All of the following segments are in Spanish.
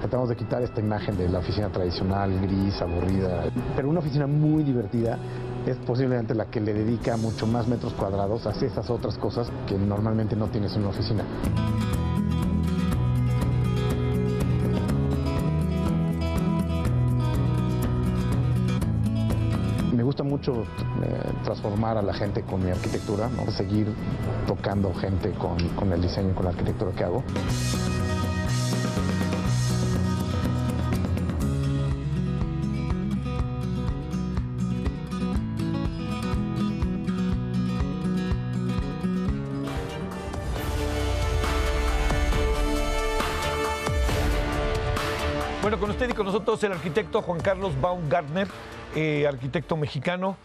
tratamos de quitar esta imagen de la oficina tradicional, gris, aburrida. Pero una oficina muy divertida es posiblemente la que le dedica mucho más metros cuadrados a esas otras cosas que normalmente no tienes en una oficina. Me gusta mucho transformar a la gente con mi arquitectura, ¿no? Seguir tocando gente con el diseño y con la arquitectura que hago. Bueno, con usted y con nosotros el arquitecto Juan Carlos Baumgartner, arquitecto mexicano,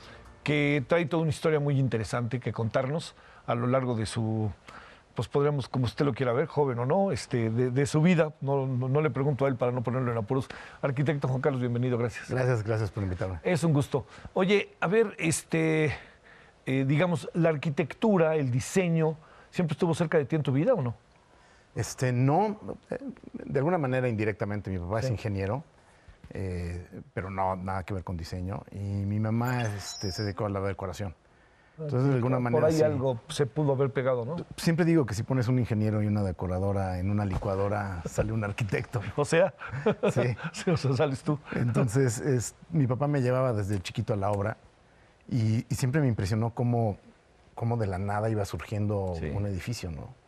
que trae toda una historia muy interesante que contarnos a lo largo de su, pues podríamos, como usted lo quiera ver, joven o no, de su vida. No le pregunto a él para no ponerlo en apuros. Arquitecto Juan Carlos, bienvenido, gracias. Gracias por invitarme. Es un gusto. Oye, a ver, digamos, la arquitectura, el diseño, ¿siempre estuvo cerca de ti en tu vida o no? No, de alguna manera indirectamente. Mi papá Sí. es ingeniero, pero no, nada que ver con diseño. Y mi mamá se dedicó a la decoración. Entonces, de alguna manera, por ahí sí. algo se pudo haber pegado, ¿no? Siempre digo que si pones un ingeniero y una decoradora en una licuadora, sale un arquitecto. O sea, Sí. sí, o sea, sales tú. Entonces, mi papá me llevaba desde chiquito a la obra y siempre me impresionó cómo de la nada iba surgiendo Sí. un edificio, ¿no?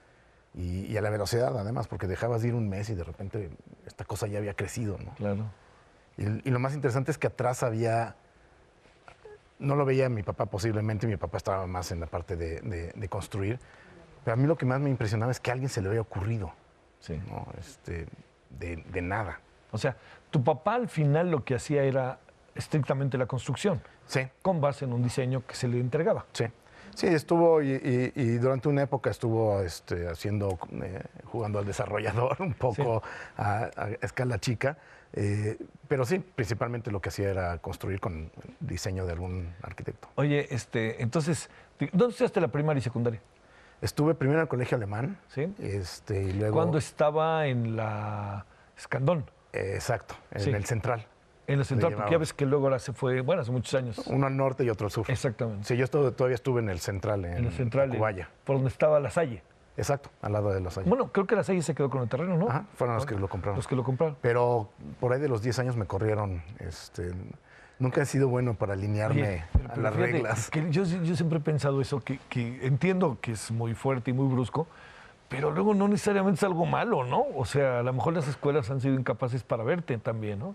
Y a la velocidad, además, porque dejabas de ir un mes y de repente esta cosa ya había crecido, ¿no? Claro. Y lo más interesante es que atrás había... No lo veía mi papá posiblemente, mi papá estaba más en la parte de construir, pero a mí lo que más me impresionaba es que a alguien se le había ocurrido, Sí. ¿no? De nada. O sea, tu papá al final lo que hacía era estrictamente la construcción, Sí, con base en un diseño que se le entregaba. sí. Sí, estuvo y durante una época estuvo jugando al desarrollador un poco a escala chica, pero sí, principalmente lo que hacía era construir con diseño de algún arquitecto. Oye, entonces, ¿dónde estudiaste la primaria y secundaria? Estuve primero en el colegio alemán. Sí. Y luego... Cuando estaba en la Escandón, exacto, en Sí. el central. en la central, Le porque ya llamaban. ves que luego ahora se fue, bueno, hace muchos años. Uno al norte y otro al sur. Exactamente. Sí, yo todavía estuve en el central, En la central, Tacubaya. por donde estaba La Salle. Exacto, al lado de los años. Bueno, creo que La Salle se quedó con el terreno, ¿no? Ajá, fueron los que lo compraron. Los que lo compraron. Pero por ahí de los 10 años me corrieron. Nunca he sido bueno para alinearme Oye, a pero las fíjate reglas. que yo siempre he pensado eso, que entiendo que es muy fuerte y muy brusco, pero luego no necesariamente es algo malo, ¿no? O sea, a lo mejor las escuelas han sido incapaces para verte también, ¿no?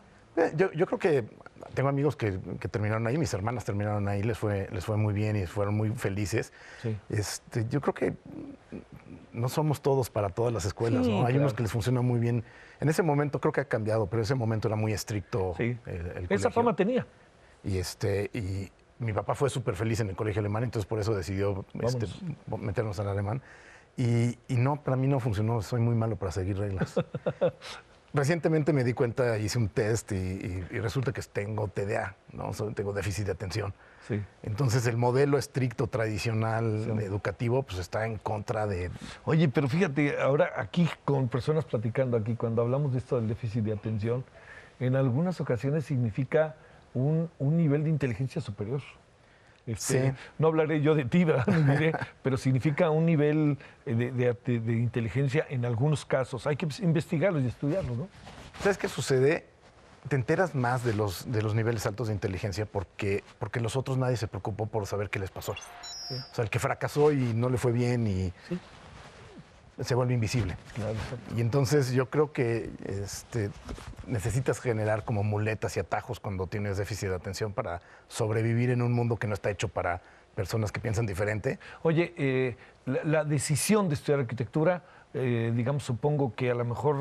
Yo creo que tengo amigos que terminaron ahí, mis hermanas terminaron ahí, les fue muy bien y fueron muy felices. Sí. Yo creo que no somos todos para todas las escuelas, Sí, ¿no? Hay claro. unos que les funciona muy bien. En ese momento creo que ha cambiado, pero en ese momento era muy estricto Sí. el Esa colegio. fama tenía. Y mi papá fue súper feliz en el colegio alemán, entonces por eso decidió meternos al alemán. Y no, para mí no funcionó, soy muy malo para seguir reglas. Recientemente me di cuenta, hice un test y resulta que tengo TDA, ¿no? Tengo déficit de atención. Sí. Entonces el modelo estricto, tradicional, Sí. educativo, pues está en contra de... Oye, pero fíjate, ahora aquí con personas platicando aquí, cuando hablamos de esto del déficit de atención, en algunas ocasiones significa un nivel de inteligencia superior. Sí. No hablaré yo de ti, ¿verdad? Ni diré, pero significa un nivel de inteligencia en algunos casos. Hay que investigarlos y estudiarlos, ¿no? ¿Sabes qué sucede? Te enteras más de los niveles altos de inteligencia porque los otros nadie se preocupó por saber qué les pasó. Sí. O sea, el que fracasó y no le fue bien y Sí. se vuelve invisible. Claro, exacto. Y entonces yo creo que necesitas generar como muletas y atajos cuando tienes déficit de atención para sobrevivir en un mundo que no está hecho para personas que piensan diferente. Oye, la decisión de estudiar arquitectura, digamos, supongo que a lo mejor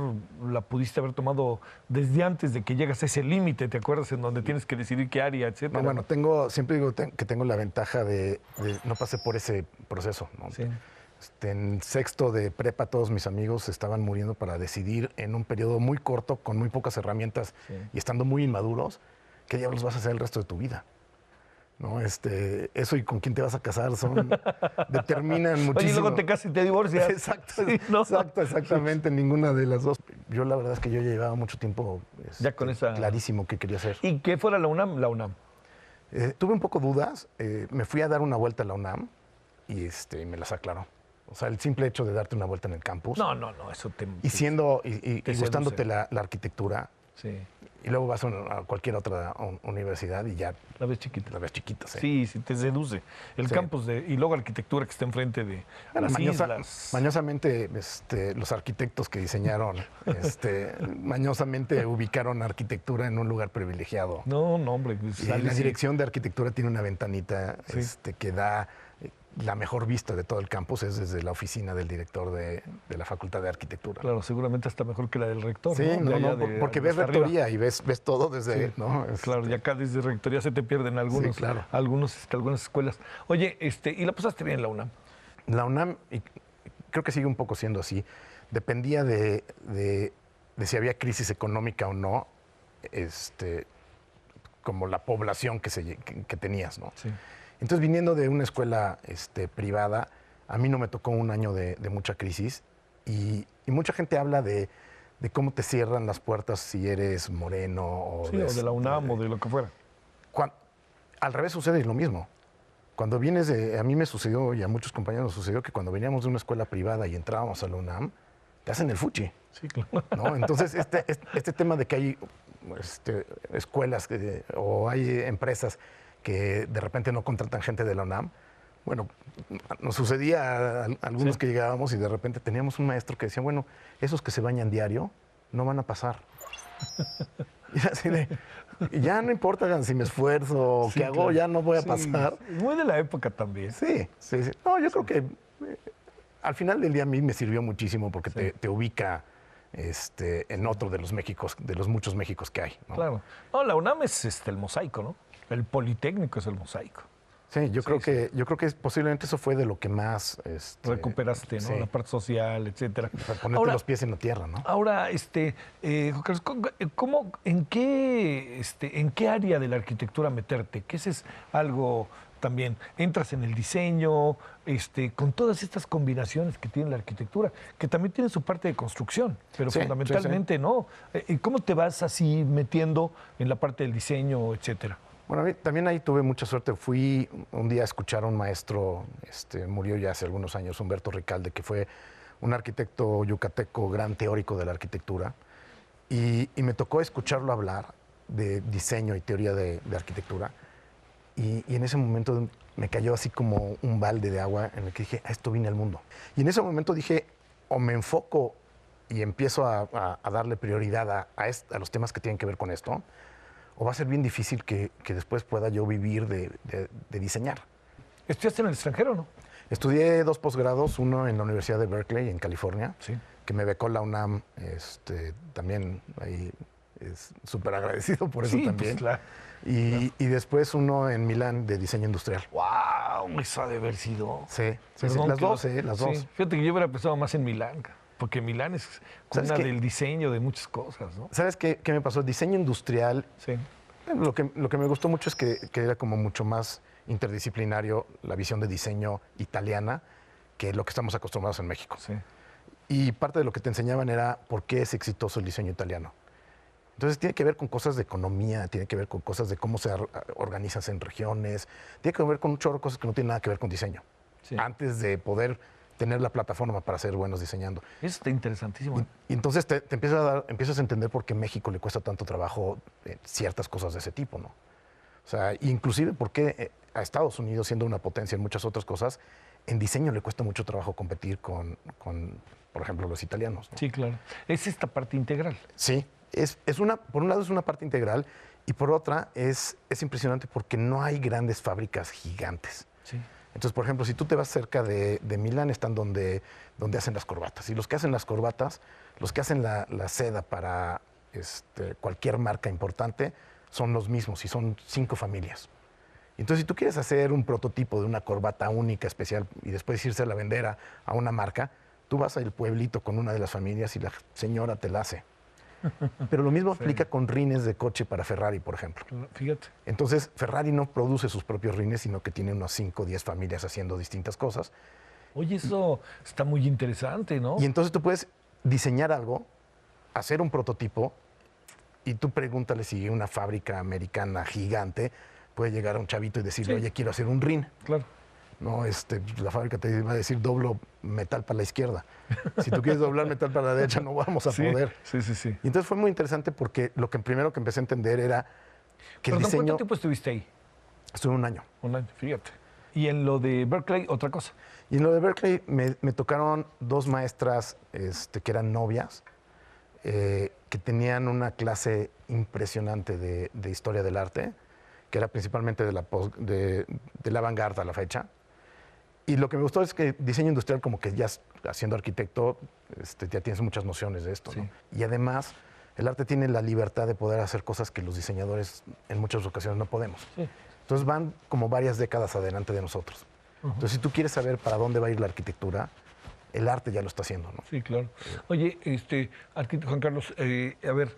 la pudiste haber tomado desde antes de que llegas a ese límite, ¿te acuerdas? En donde tienes que decidir qué área, etcétera. No, bueno, siempre digo que tengo la ventaja de no pasé por ese proceso, ¿no? Sí. En sexto de prepa todos mis amigos estaban muriendo para decidir en un periodo muy corto, con muy pocas herramientas Sí. y estando muy inmaduros, qué diablos vas a hacer el resto de tu vida. ¿no? Eso y con quién te vas a casar determinan muchísimo. Oye, y luego te casas y te divorcias. Exacto, Sí, ¿no? exactamente, ninguna de las dos. Yo la verdad es que yo ya llevaba mucho tiempo Ya con esa... clarísimo qué quería hacer. ¿Y qué fuera la UNAM? La UNAM. Tuve un poco dudas, me fui a dar una vuelta a la UNAM y me las aclaró. O sea, el simple hecho de darte una vuelta en el campus. No, eso te... Y te gustándote seduce. la arquitectura. Sí. Y luego vas a cualquier otra universidad y ya La ves chiquita. la ves chiquita. Sí, te seduce. El Sí. campus y luego arquitectura que está enfrente de las islas. Mañosamente, los arquitectos que diseñaron, mañosamente ubicaron arquitectura en un lugar privilegiado. No, hombre. Y la dirección de arquitectura tiene una ventanita Sí. que da la mejor vista de todo el campus, es desde la oficina del director de la Facultad de Arquitectura. Claro, seguramente hasta mejor que la del rector. Sí, ¿no? De allá porque ves hasta arriba. rectoría y ves todo desde... Sí. ¿no? Claro, y acá desde rectoría se te pierden algunos, Sí, claro. algunas escuelas. Oye, ¿y la pasaste bien en la UNAM? La UNAM, y creo que sigue un poco siendo así, dependía de si había crisis económica o no, como la población que tenías, ¿no? Sí. Entonces, viniendo de una escuela privada, a mí no me tocó un año de mucha crisis y mucha gente habla de cómo te cierran las puertas si eres moreno o, Sí, o de la UNAM o de lo que fuera. Al revés sucede lo mismo. Cuando vienes a mí me sucedió y a muchos compañeros nos sucedió que cuando veníamos de una escuela privada y entrábamos a la UNAM, te hacen el fuchi. Sí, claro. ¿No? Entonces, este tema de que hay escuelas o hay empresas que de repente no contratan gente de la UNAM, bueno, nos sucedía a algunos Sí. que llegábamos y de repente teníamos un maestro que decía, bueno, esos que se bañan diario no van a pasar. Y así de, ya no importa si me esfuerzo o Sí, qué hago, claro. ya no voy a Sí, pasar. muy de la época también. Sí. No, yo creo que al final del día a mí me sirvió muchísimo porque Sí. te ubica en otro de los Méxicos, de los muchos Méxicos que hay, ¿no? Claro. No, la UNAM es el mosaico, ¿no? El Politécnico es el mosaico. Sí, yo creo que posiblemente eso fue de lo que más Recuperaste, ¿no? sí, La parte social, etcétera. para ponerte Ahora- los pies en la tierra, ¿no? Ahora, Juan Carlos, en qué área de la arquitectura meterte? Que ese es algo también. Entras en el diseño, con todas estas combinaciones que tiene la arquitectura, que también tiene su parte de construcción, pero Sí, fundamentalmente no. ¿Cómo te vas así metiendo en la parte del diseño, etcétera? Bueno, a mí también ahí tuve mucha suerte. Fui un día a escuchar a un maestro, murió ya hace algunos años, Humberto Ricalde, que fue un arquitecto yucateco, gran teórico de la arquitectura. Y me tocó escucharlo hablar de diseño y teoría de arquitectura. Y en ese momento me cayó así como un balde de agua en el que dije, a esto vine al mundo. Y en ese momento dije, o me enfoco y empiezo a darle prioridad a los temas que tienen que ver con esto, o va a ser bien difícil que después pueda yo vivir de diseñar. ¿Estudiaste en el extranjero, no? Estudié 2 posgrados, uno en la Universidad de Berkeley, en California, Sí. que me becó la UNAM, también ahí es súper agradecido por eso Sí, también. pues, claro. Y después uno en Milán de diseño industrial. ¡Wow! Eso ha de haber sido. Sí, Perdón las que dos, lo- las sí. dos. Fíjate que yo hubiera pensado más en Milán, porque Milán es ¿Sabes cuna qué? del diseño, de muchas cosas, ¿no? ¿Sabes qué me pasó? Diseño industrial, Sí. lo que me gustó mucho es que era como mucho más interdisciplinario la visión de diseño italiana que lo que estamos acostumbrados en México. Sí. Y parte de lo que te enseñaban era por qué es exitoso el diseño italiano. Entonces tiene que ver con cosas de economía, tiene que ver con cosas de cómo se organizas en regiones, tiene que ver con un chorro de cosas que no tienen nada que ver con diseño. Sí. Antes de poder tener la plataforma para ser buenos diseñando. Eso está interesantísimo. Y entonces te empiezas a entender por qué México le cuesta tanto trabajo ciertas cosas de ese tipo, ¿no? O sea, inclusive por qué a Estados Unidos, siendo una potencia en muchas otras cosas, en diseño le cuesta mucho trabajo competir con por ejemplo, los italianos, ¿no? Sí, claro. Es esta parte integral. Sí, por un lado es una parte integral y por otra es impresionante porque no hay grandes fábricas gigantes. Sí. Entonces, por ejemplo, si tú te vas cerca de Milán, están donde hacen las corbatas. Y los que hacen las corbatas, los que hacen la seda para cualquier marca importante, son los mismos y son 5 familias. Entonces, si tú quieres hacer un prototipo de una corbata única, especial, y después irse a la vender a una marca, tú vas al pueblito con una de las familias y la señora te la hace. Pero lo mismo aplica con rines de coche para Ferrari, por ejemplo. Fíjate. Entonces, Ferrari no produce sus propios rines, sino que tiene unos 5 o 10 familias haciendo distintas cosas. Oye, eso está muy interesante, ¿no? Y entonces tú puedes diseñar algo, hacer un prototipo, y tú pregúntale si una fábrica americana gigante puede llegar a un chavito y decirle, oye, quiero hacer un rin. Claro. No, la fábrica te va a decir doblo metal para la izquierda. Si tú quieres doblar metal para la derecha, no vamos a poder. Sí. Y entonces fue muy interesante porque lo que primero que empecé a entender era que el diseño... ¿Cuánto tiempo estuviste ahí? Estuve un año. Un año, fíjate. Y en lo de Berkeley, otra cosa. Y en lo de Berkeley me tocaron 2 maestras que eran novias, que tenían una clase impresionante de historia del arte, que era principalmente de la vanguardia a la fecha. Y lo que me gustó es que diseño industrial, como que ya siendo arquitecto, ya tienes muchas nociones de esto, ¿no? Y además, el arte tiene la libertad de poder hacer cosas que los diseñadores en muchas ocasiones no podemos. Sí. Entonces van como varias décadas adelante de nosotros. Entonces, si tú quieres saber para dónde va a ir la arquitectura, el arte ya lo está haciendo, ¿no? Sí, claro. Oye, arquitecto Juan Carlos, a ver,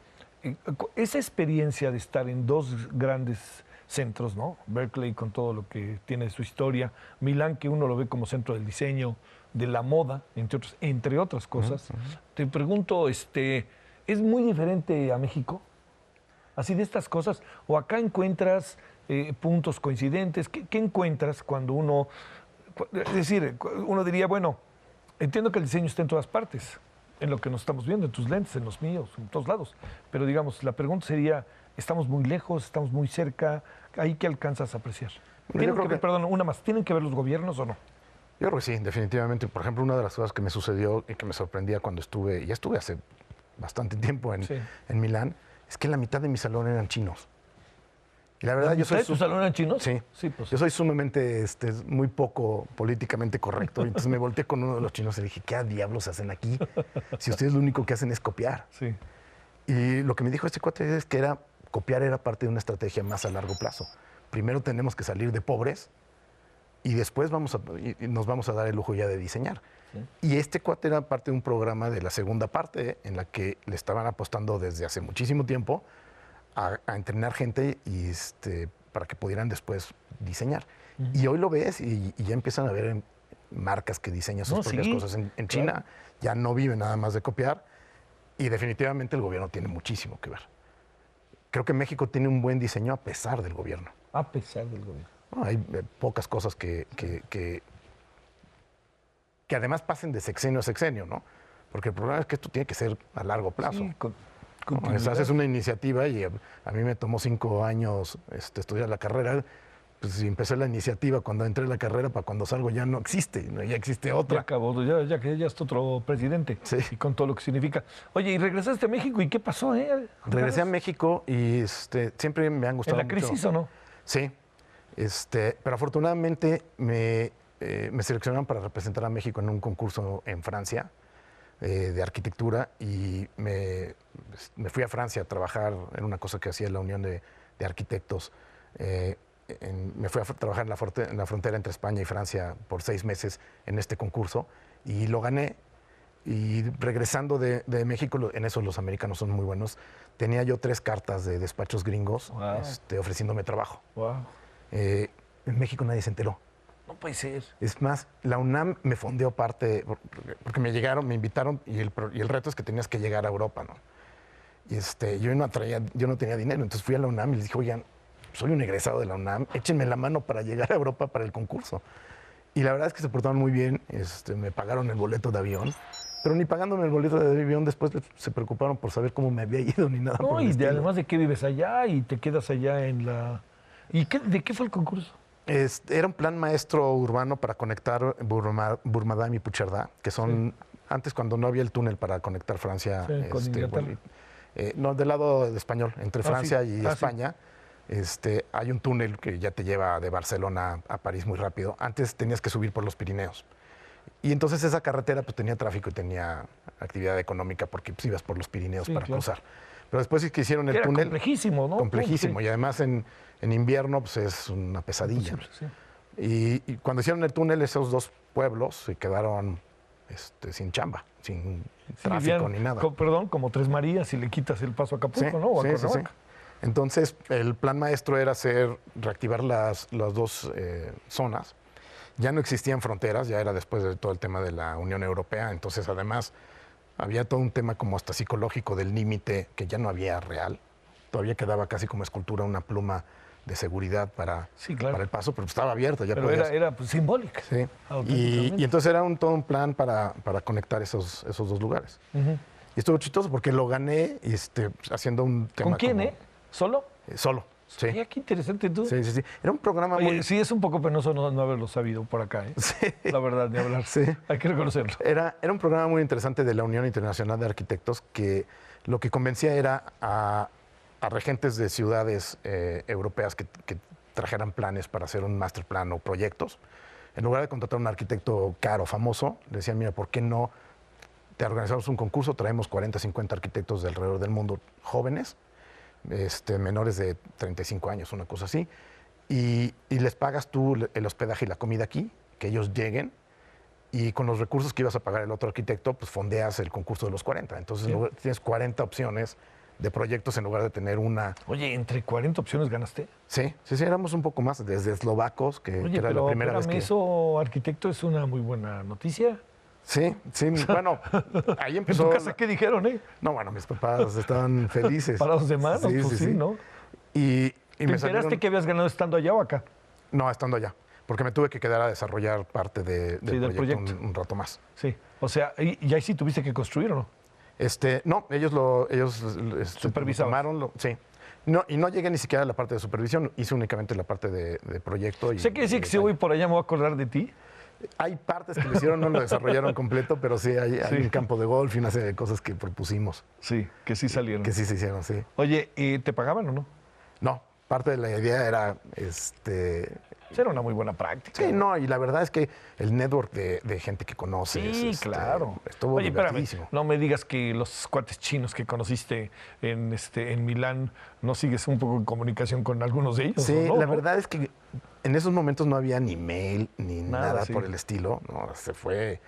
esa experiencia de estar en 2 grandes centros, ¿no? Berkeley con todo lo que tiene su historia, Milán, que uno lo ve como centro del diseño, de la moda, entre otras cosas. Te pregunto, ¿es muy diferente a México? Así de estas cosas, o acá encuentras puntos coincidentes. ¿Qué encuentras cuando uno, es decir, uno diría, bueno, entiendo que el diseño está en todas partes, en lo que nos estamos viendo, en tus lentes, en los míos, en todos lados, pero digamos, la pregunta sería, ¿estamos muy lejos, estamos muy cerca? ¿Ahí qué alcanzas a apreciar? Perdón, una más, ¿tienen que ver los gobiernos o no? Yo creo que sí, definitivamente. Por ejemplo, una de las cosas que me sucedió y que me sorprendía cuando ya estuve hace bastante tiempo en Milán, es que la mitad de mi salón eran chinos. Y la verdad, ¿Tu salón eran chinos? Sí. Pues. Yo soy sumamente, muy poco políticamente correcto. Entonces me volteé con uno de los chinos y le dije, ¿qué diablos hacen aquí? Si ustedes lo único que hacen es copiar. Sí. Y lo que me dijo este cuate es que copiar era parte de una estrategia más a largo plazo. Primero tenemos que salir de pobres y después nos vamos a dar el lujo ya de diseñar. Sí. Y este cuate era parte de un programa de la segunda parte en la que le estaban apostando desde hace muchísimo tiempo a entrenar gente y para que pudieran después diseñar. Y hoy lo ves y ya empiezan a ver marcas que diseñan sus propias cosas. En China ya no viven nada más de copiar y definitivamente el gobierno tiene muchísimo que ver. Creo que México tiene un buen diseño a pesar del gobierno. A pesar del gobierno. No, hay pocas cosas que además pasen de sexenio a sexenio, ¿no? Porque el problema es que esto tiene que ser a largo plazo. Sí, haces una iniciativa y a mí me tomó 5 años estudiar la carrera. Pues si empecé la iniciativa cuando entré a la carrera, para cuando salgo ya no existe, ya existe otra. Ya acabó, ya está otro presidente. Sí. Y con todo lo que significa. Oye, ¿y regresaste a México y qué pasó? Regresé a México y siempre me han gustado mucho. ¿En la crisis o no? Sí. Pero afortunadamente me seleccionaron para representar a México en un concurso en Francia de arquitectura y me fui a Francia a trabajar en una cosa que hacía la Unión de Arquitectos. Me fui a trabajar en la frontera entre España y Francia por 6 meses en este concurso y lo gané. Y regresando de México, en eso los americanos son muy buenos, tenía yo 3 cartas de despachos gringos ofreciéndome trabajo. Wow. En México nadie se enteró. No puede ser. Es más, la UNAM me fondeó parte, porque me invitaron y el reto es que tenías que llegar a Europa, ¿no? Y yo no tenía dinero, entonces fui a la UNAM y les dije, oigan, soy un egresado de la UNAM, échenme la mano para llegar a Europa para el concurso. Y la verdad es que se portaron muy bien, me pagaron el boleto de avión, pero ni pagándome el boleto de avión después se preocuparon por saber cómo me había ido ni nada. No, y además de que vives allá y te quedas allá en la... ¿Y de qué fue el concurso? Era un plan maestro urbano para conectar Burmadam y Puigcerdá, que son antes cuando no había el túnel para conectar Francia. No, del lado español, entre Francia y España. Hay un túnel que ya te lleva de Barcelona a París muy rápido. Antes tenías que subir por los Pirineos. Y entonces esa carretera pues tenía tráfico y tenía actividad económica porque pues, ibas por los Pirineos para cruzar. Pero después sí que hicieron el túnel. Complejísimo, ¿no? Complejísimo. Y además en invierno pues es una pesadilla. Y cuando hicieron el túnel, esos 2 pueblos se quedaron sin chamba, sin Sí, tráfico vivían, ni nada. perdón, como Tres Marías si le quitas el paso a Acapulco, ¿no? O a Cuernavaca. Entonces, el plan maestro era reactivar las dos zonas. Ya no existían fronteras, ya era después de todo el tema de la Unión Europea. Entonces, además, había todo un tema como hasta psicológico del límite que ya no había real. Todavía quedaba casi como escultura una pluma de seguridad para el paso, pero estaba abierta. Ya pero era pues, simbólica. Sí. Y entonces era todo un plan para conectar esos dos lugares. Y estuvo chistoso porque lo gané haciendo un tema. ¿Con quién, ¿Solo? Solo. Sí. Mira, qué interesante tú. Sí. Era un programa muy... Sí, es un poco penoso no haberlo sabido por acá, ¿eh? Sí. La verdad, ni hablar. Sí. Hay que reconocerlo. Era un programa muy interesante de la Unión Internacional de Arquitectos que lo que convencía era a regentes de ciudades europeas que trajeran planes para hacer un master plan o proyectos. En lugar de contratar a un arquitecto caro, famoso, le decían, mira, ¿por qué no te organizamos un concurso? Traemos 40, 50 arquitectos de alrededor del mundo jóvenes, menores de 35 años, una cosa así, y les pagas tú el hospedaje y la comida aquí, que ellos lleguen, y con los recursos que ibas a pagar el otro arquitecto, pues fondeas el concurso de los 40. Entonces tienes 40 opciones de proyectos en lugar de tener una... Oye, ¿entre 40 opciones ganaste? Sí, éramos un poco más, desde eslovacos, que era la primera vez que... eso, arquitecto, es una muy buena noticia. Sí, bueno, ahí empezó... ¿En tu casa qué dijeron, No, bueno, mis papás estaban felices. Parados de manos, sí, ¿no? Y ¿Te enteraste que habías ganado estando allá o acá? No, estando allá, porque me tuve que quedar a desarrollar parte del proyecto un rato más. Sí, o sea, ¿y ahí sí tuviste que construir o no? No, ellos supervisaron. Sí. No, y no llegué ni siquiera a la parte de supervisión, hice únicamente la parte de proyecto. Sé que decir que si voy por allá me voy a acordar de ti. Hay partes que lo hicieron, no lo desarrollaron completo, pero sí hay un campo de golf y una serie de cosas que propusimos. Sí, que sí salieron. Que sí se hicieron, sí. Oye, ¿te pagaban o no? No, parte de la idea era Era una muy buena práctica. Sí, no, y la verdad es que el network de gente que conoces. Sí, claro. Estuvo divertidísimo. No me digas que los cuates chinos que conociste en Milán no sigues un poco en comunicación con algunos de ellos. Sí, ¿no? la verdad es que en esos momentos no había ni mail ni nada por el estilo. No, se fue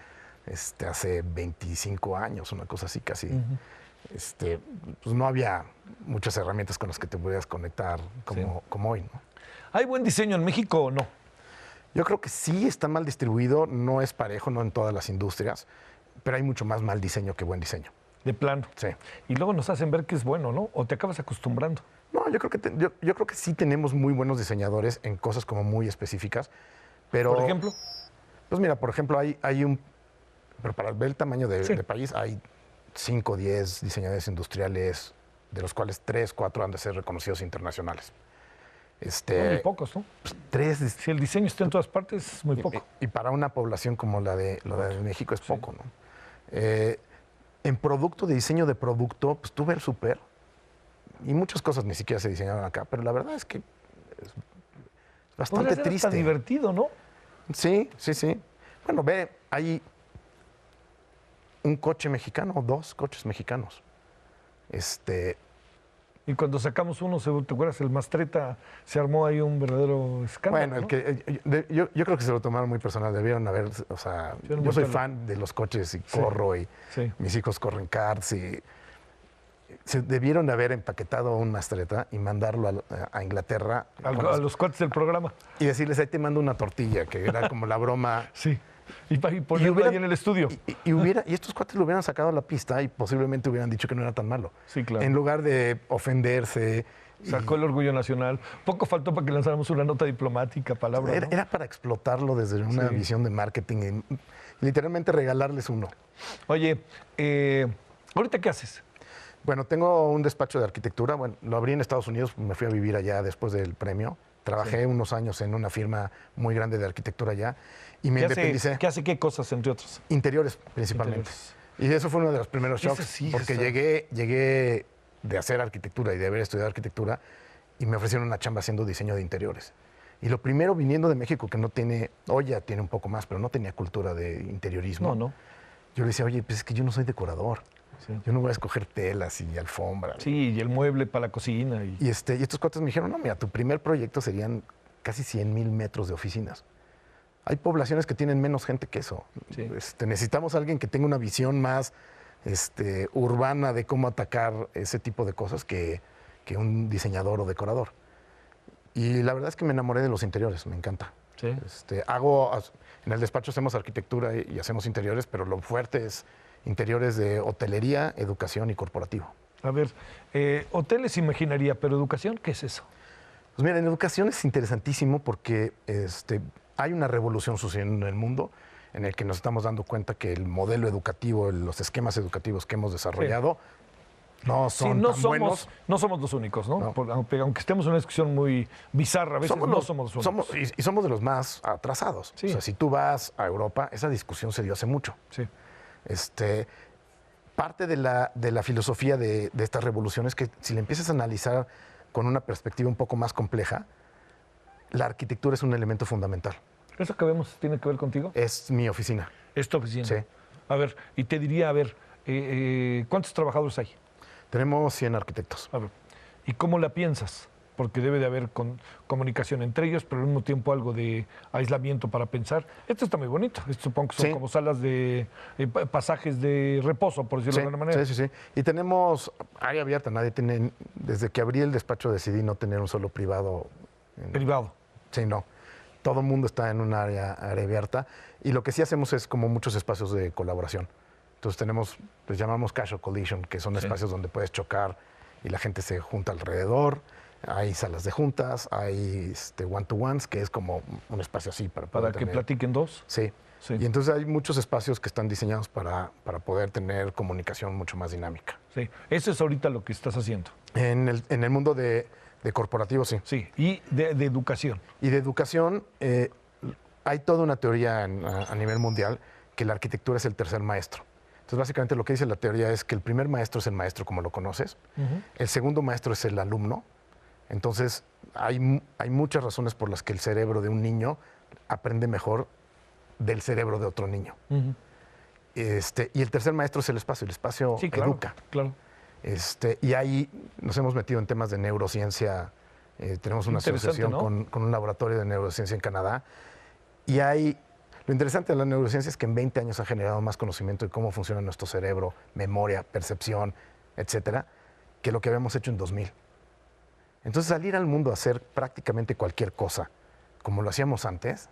hace 25 años, una cosa así casi. Pues no había muchas herramientas con las que te pudieras conectar como hoy, ¿no? ¿Hay buen diseño en México o no? Yo creo que sí está mal distribuido, no es parejo, no en todas las industrias, pero hay mucho más mal diseño que buen diseño. De plano. Sí. Y luego nos hacen ver que es bueno, ¿no? ¿O te acabas acostumbrando? No, yo creo que sí tenemos muy buenos diseñadores en cosas como muy específicas, pero... ¿Por ejemplo? Pues mira, por ejemplo, pero para ver el tamaño de país, hay 5 o 10 diseñadores industriales, de los cuales 3, 4 han de ser reconocidos internacionales. Muy pocos, ¿no? 3. Si el diseño está en todas partes, es muy poco. Y para una población como la de México es poco, ¿no? En producto, de diseño de producto, pues tú ves súper, y muchas cosas ni siquiera se diseñaron acá, pero la verdad es que es bastante triste. Está divertido, ¿no? Sí. Bueno, hay un coche mexicano, 2 coches mexicanos. Y cuando sacamos uno, ¿te acuerdas? El Mastretta, se armó ahí un verdadero escándalo. Bueno, yo creo que se lo tomaron muy personal. Debieron haber, o sea, yo soy fan de los coches y corro y mis hijos corren karts y se debieron haber empaquetado un Mastretta y mandarlo a Inglaterra. A los cuates del programa. Y decirles, ahí te mando una tortilla, que era como la broma. Sí. Y ponerlo ahí en el estudio. Y estos cuates lo hubieran sacado a la pista y posiblemente hubieran dicho que no era tan malo. Sí, claro. En lugar de ofenderse. Sacó el orgullo nacional. Poco faltó para que lanzáramos una nota diplomática, palabra. Era para explotarlo desde una visión de marketing y literalmente regalarles uno. Oye, ¿ahorita qué haces? Bueno, tengo un despacho de arquitectura. Bueno, lo abrí en Estados Unidos, me fui a vivir allá después del premio. Trabajé unos años en una firma muy grande de arquitectura allá y me independicé. ¿Qué hace qué cosas, entre otros? Interiores, principalmente. Y eso fue uno de los primeros shocks, porque llegué de hacer arquitectura y de haber estudiado arquitectura y me ofrecieron una chamba haciendo diseño de interiores. Y lo primero, viniendo de México, que no tiene, hoy ya tiene un poco más, pero no tenía cultura de interiorismo. No. Yo le decía, oye, pues es que yo no soy decorador. Sí. Yo no voy a escoger telas y alfombra. Sí, y el mueble para la cocina. Y estos cuates me dijeron, no, mira, tu primer proyecto serían casi 100,000 metros de oficinas. Hay poblaciones que tienen menos gente que eso. Sí. Necesitamos a alguien que tenga una visión más urbana de cómo atacar ese tipo de cosas que un diseñador o decorador. Y la verdad es que me enamoré de los interiores, me encanta. Sí. En el despacho hacemos arquitectura y hacemos interiores, pero lo fuerte es interiores de hotelería, educación y corporativo. A ver, hoteles imaginaría, pero educación, ¿qué es eso? Pues mira, en educación es interesantísimo porque hay una revolución sucediendo en el mundo en el que nos estamos dando cuenta que el modelo educativo, los esquemas educativos que hemos desarrollado no son tan buenos. No somos los únicos, ¿no? No. Aunque estemos en una discusión muy bizarra, a veces no somos los únicos. Somos de los más atrasados. Sí. O sea, si tú vas a Europa, esa discusión se dio hace mucho. Sí. Parte de la filosofía de estas revoluciones es que si le empiezas a analizar con una perspectiva un poco más compleja, la arquitectura es un elemento fundamental. ¿Eso que vemos tiene que ver contigo? Es mi oficina. Es tu oficina. Sí. A ver, y te diría, ¿cuántos trabajadores hay? Tenemos 100 arquitectos. A ver, ¿y cómo la piensas? Porque debe de haber comunicación entre ellos, pero al mismo tiempo algo de aislamiento para pensar. Esto está muy bonito. Esto supongo que son como salas de pasajes de reposo, por decirlo de alguna manera. Sí. Y tenemos área abierta. Desde que abrí el despacho decidí no tener un solo privado. Privado. Sí, no. Todo el mundo está en un área abierta. Y lo que sí hacemos es como muchos espacios de colaboración. Entonces les llamamos casual collision, que son espacios donde puedes chocar y la gente se junta alrededor. Hay salas de juntas, hay one-to-ones, que es como un espacio así para que platiquen dos. Sí. Y entonces hay muchos espacios que están diseñados para poder tener comunicación mucho más dinámica. Sí, eso es ahorita lo que estás haciendo. En el mundo de corporativo, sí. Sí, y de educación. Y de educación, hay toda una teoría a nivel mundial que la arquitectura es el tercer maestro. Entonces, básicamente lo que dice la teoría es que el primer maestro es el maestro como lo conoces, el segundo maestro es el alumno. Entonces, hay muchas razones por las que el cerebro de un niño aprende mejor del cerebro de otro niño. Y el tercer maestro es el espacio sí, claro, educa. Claro. Y ahí nos hemos metido en temas de neurociencia. Tenemos una asociación, ¿no?, con un laboratorio de neurociencia en Canadá. Y lo interesante de la neurociencia es que en 20 años ha generado más conocimiento de cómo funciona nuestro cerebro, memoria, percepción, etcétera, que lo que habíamos hecho en 2000. Entonces, salir al mundo a hacer prácticamente cualquier cosa, como lo hacíamos antes,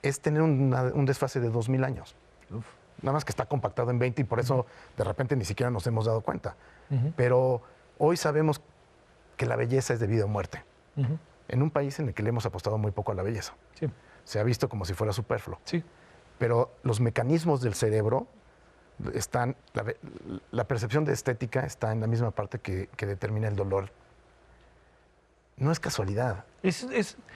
es tener un desfase de 2000 años. Uf. Nada más que está compactado en 20 y por eso de repente ni siquiera nos hemos dado cuenta. Pero hoy sabemos que la belleza es de vida o muerte. En un país en el que le hemos apostado muy poco a la belleza. Sí. Se ha visto como si fuera superfluo. Sí. Pero los mecanismos del cerebro están, la percepción de estética está en la misma parte que determina el dolor. No es casualidad.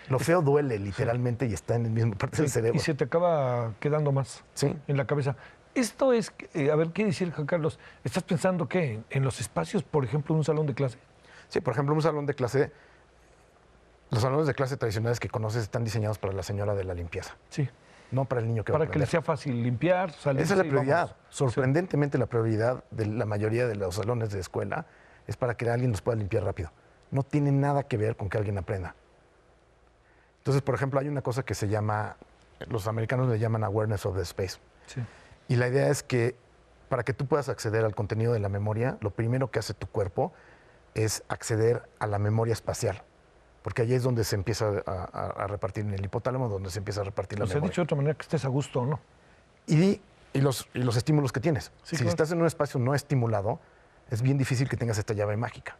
Lo feo duele literalmente y está en la misma parte del cerebro. Y se te acaba quedando más en la cabeza. Esto es, a ver, ¿qué decir, Juan Carlos? ¿Estás pensando qué? ¿En los espacios, por ejemplo, en un salón de clase? Sí, por ejemplo, un salón de clase. Los salones de clase tradicionales que conoces están diseñados para la señora de la limpieza. Sí. No para el niño que va a aprender. Para que le sea fácil limpiar, salir. Esa es la prioridad. Sorprendentemente, la prioridad de la mayoría de los salones de escuela es para que alguien los pueda limpiar rápido. No tiene nada que ver con que alguien aprenda. Entonces, por ejemplo, hay una cosa que se llama, los americanos le llaman awareness of the space. Sí. Y la idea es que para que tú puedas acceder al contenido de la memoria, lo primero que hace tu cuerpo es acceder a la memoria espacial. Porque allí es donde se empieza a repartir, en el hipotálamo, donde se empieza a repartir la memoria. Nos he dicho de otra manera que estés a gusto o no. Y los estímulos que tienes. Sí, si claro. estás en un espacio no estimulado, es bien difícil que tengas esta llave mágica.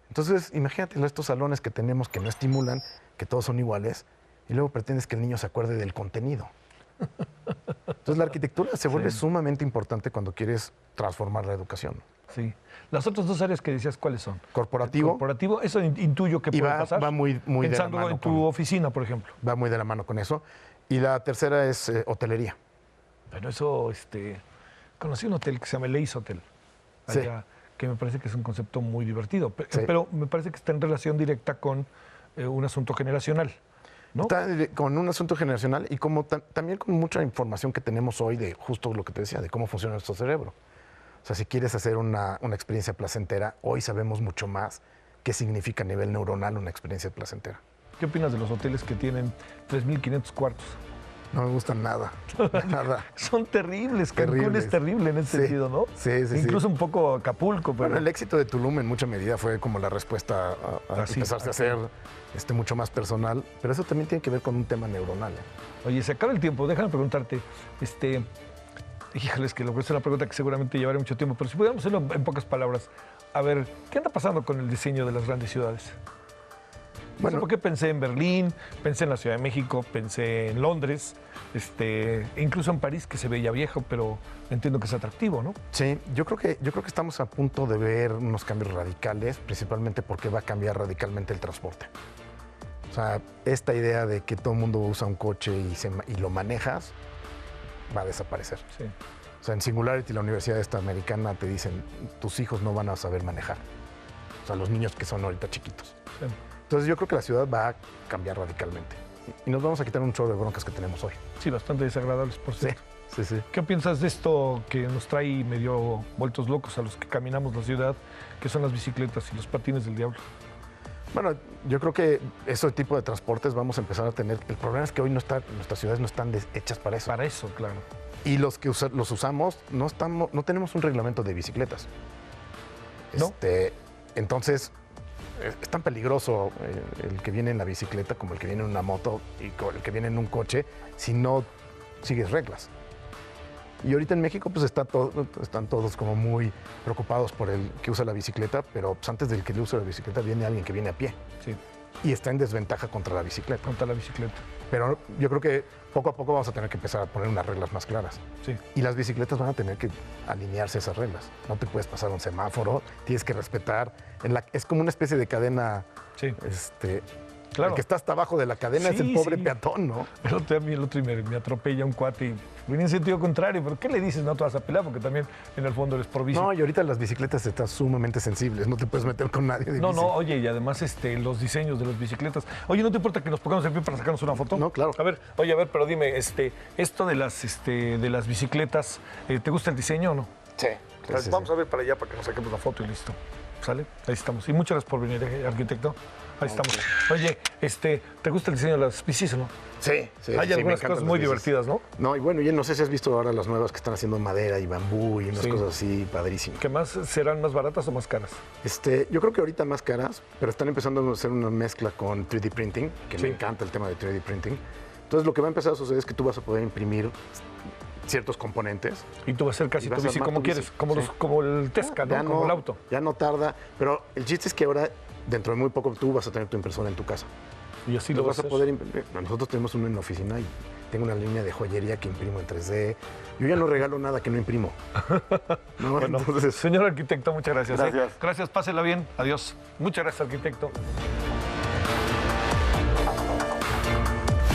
Entonces, imagínate estos salones que tenemos que no estimulan, que todos son iguales, y luego pretendes que el niño se acuerde del contenido. Entonces, la arquitectura se vuelve sumamente importante cuando quieres transformar la educación. Sí. Las otras dos áreas que decías, ¿cuáles son? Corporativo. Corporativo, eso intuyo que puede pasar. Va muy de la Pensando mano en tu oficina, por ejemplo. Va muy de la mano con eso. Y la tercera es hotelería. Pero eso, conocí un hotel que se llama el Ace Hotel, allá, que me parece que es un concepto muy divertido, pero me parece que está en relación directa con un asunto generacional, ¿no? Está con un asunto generacional y como también con mucha información que tenemos hoy de justo lo que te decía, de cómo funciona nuestro cerebro. O sea, si quieres hacer una experiencia placentera, hoy sabemos mucho más qué significa a nivel neuronal una experiencia placentera. ¿Qué opinas de los hoteles que tienen 3.500 cuartos? No me gustan nada, nada. Son terribles, Cancún es terrible en ese sentido, ¿no? Sí. Incluso un poco Acapulco. Pero... Bueno, el éxito de Tulum en mucha medida fue como la respuesta a empezarse a hacer mucho más personal, pero eso también tiene que ver con un tema neuronal. Oye, se acaba el tiempo, déjame preguntarte, híjole, es que lo que es una pregunta que seguramente llevará mucho tiempo, pero si pudiéramos hacerlo en pocas palabras, a ver, ¿qué anda pasando con el diseño de las grandes ciudades? Bueno, ¿por qué pensé en Berlín, pensé en la Ciudad de México, pensé en Londres, incluso en París, que se veía viejo, pero entiendo que es atractivo, ¿no? Sí, yo creo que estamos a punto de ver unos cambios radicales, principalmente porque va a cambiar radicalmente el transporte. O sea, esta idea de que todo el mundo usa un coche y lo manejas, va a desaparecer. Sí. O sea, en Singularity, la universidad esta americana, te dicen, tus hijos no van a saber manejar. O sea, los niños que son ahorita chiquitos. Sí. Entonces yo creo que la ciudad va a cambiar radicalmente. Y nos vamos a quitar un chorro de broncas que tenemos hoy. Sí, bastante desagradables, por cierto. Sí. ¿Qué piensas de esto que nos trae medio vueltos locos a los que caminamos la ciudad, que son las bicicletas y los patines del diablo? Bueno, yo creo que ese tipo de transportes vamos a empezar a tener. El problema es que hoy nuestras ciudades no están hechas para eso. Para eso, claro. Y los que los usamos, no tenemos un reglamento de bicicletas. ¿No? Entonces, es tan peligroso el que viene en la bicicleta como el que viene en una moto y como el que viene en un coche si no sigues reglas. Y ahorita en México pues están todos como muy preocupados por el que usa la bicicleta, pero pues, antes del que usa la bicicleta viene alguien que viene a pie. Sí. Y está en desventaja contra la bicicleta. Contra la bicicleta. Pero yo creo que poco a poco vamos a tener que empezar a poner unas reglas más claras. Sí. Y las bicicletas van a tener que alinearse a esas reglas. No te puedes pasar un semáforo, tienes que respetar. Es como una especie de cadena. Sí. Claro. El que está hasta abajo de la cadena es el pobre peatón, ¿no? El otro me atropella un cuate y viene en sentido contrario. ¿Pero qué le dices? No te vas a pelear porque también en el fondo eres por bici. No, y ahorita las bicicletas están sumamente sensibles. No te puedes meter con nadie de bici. No, oye, y además los diseños de las bicicletas. Oye, ¿no te importa que nos pongamos en pie para sacarnos una foto? No, claro. A ver, pero dime, esto de las bicicletas, ¿te gusta el diseño o no? Sí. Vamos a ver para allá para que nos saquemos la foto y listo. ¿Sale? Ahí estamos. Y muchas gracias por venir, arquitecto. Ahí estamos. Oye, ¿te gusta el diseño de las bicis o no? Sí. Hay algunas cosas muy divertidas, ¿no? No, y bueno, yo no sé si has visto ahora las nuevas que están haciendo madera y bambú y unas cosas así padrísimas. ¿Qué más serán más baratas o más caras? Yo creo que ahorita más caras, pero están empezando a hacer una mezcla con 3D printing, que me encanta el tema de 3D printing. Entonces, lo que va a empezar a suceder es que tú vas a poder imprimir ciertos componentes. Y tú vas a hacer casi tu bici como quieres, como el Tesca, ¿no? Como el auto. Ya no tarda, pero el chiste es que ahora, dentro de muy poco, tú vas a tener tu impresora en tu casa. Y así lo vas a poder imprimir. Nosotros tenemos uno en la oficina y tengo una línea de joyería que imprimo en 3D. Yo ya no regalo nada que no imprimo. ¿No? Bueno, entonces, señor arquitecto, muchas gracias. Gracias. Gracias, pásela bien. Adiós. Muchas gracias, arquitecto.